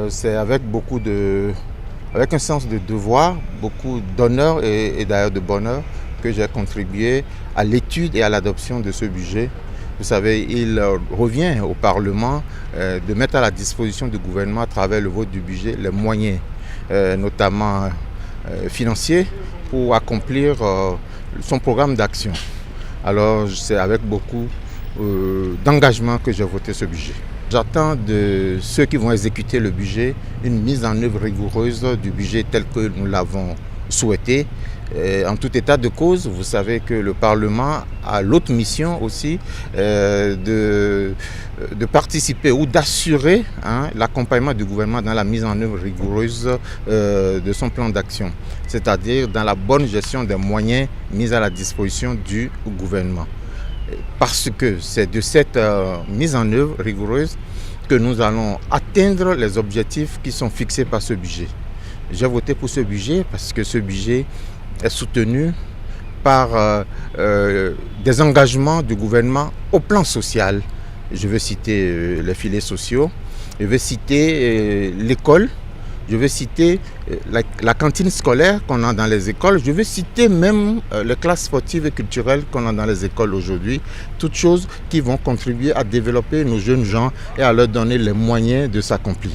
C'est avec un sens de devoir, beaucoup d'honneur et d'ailleurs de bonheur que j'ai contribué à l'étude et à l'adoption de ce budget. Vous savez, il revient au Parlement de mettre à la disposition du gouvernement à travers le vote du budget les moyens, notamment financiers, pour accomplir son programme d'action. Alors c'est avec beaucoup d'engagement que j'ai voté ce budget. J'attends de ceux qui vont exécuter le budget une mise en œuvre rigoureuse du budget tel que nous l'avons souhaité. En tout état de cause, vous savez que le Parlement a l'autre mission aussi de participer ou d'assurer l'accompagnement du gouvernement dans la mise en œuvre rigoureuse de son plan d'action, c'est-à-dire dans la bonne gestion des moyens mis à la disposition du gouvernement. Parce que c'est de cette mise en œuvre rigoureuse que nous allons atteindre les objectifs qui sont fixés par ce budget. J'ai voté pour ce budget parce que ce budget est soutenu par des engagements du gouvernement au plan social. Je veux citer les filets sociaux, je veux citer l'école, je veux citer la cantine scolaire qu'on a dans les écoles. Je veux citer même les classes sportives et culturelles qu'on a dans les écoles aujourd'hui. Toutes choses qui vont contribuer à développer nos jeunes gens et à leur donner les moyens de s'accomplir.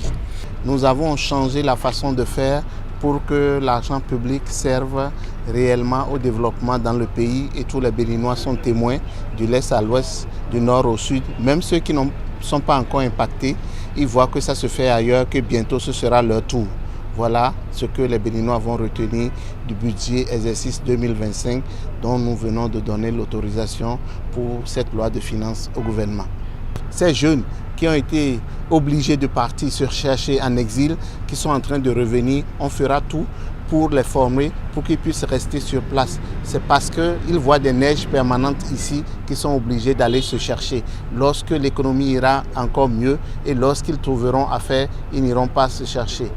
Nous avons changé la façon de faire pour que l'argent public serve réellement au développement dans le pays. Et tous les Béninois sont témoins du l'est à l'ouest, du nord au sud. Même ceux qui ne sont pas encore impactés, ils voient que ça se fait ailleurs, que bientôt ce sera leur tour. Voilà ce que les Béninois vont retenir du budget exercice 2025 dont nous venons de donner l'autorisation pour cette loi de finances au gouvernement. Ces jeunes qui ont été obligés de partir se chercher en exil, qui sont en train de revenir, on fera tout pour les former, pour qu'ils puissent rester sur place. C'est parce qu'ils voient des neiges permanentes ici qu'ils sont obligés d'aller se chercher. Lorsque l'économie ira encore mieux et lorsqu'ils trouveront à faire, ils n'iront pas se chercher.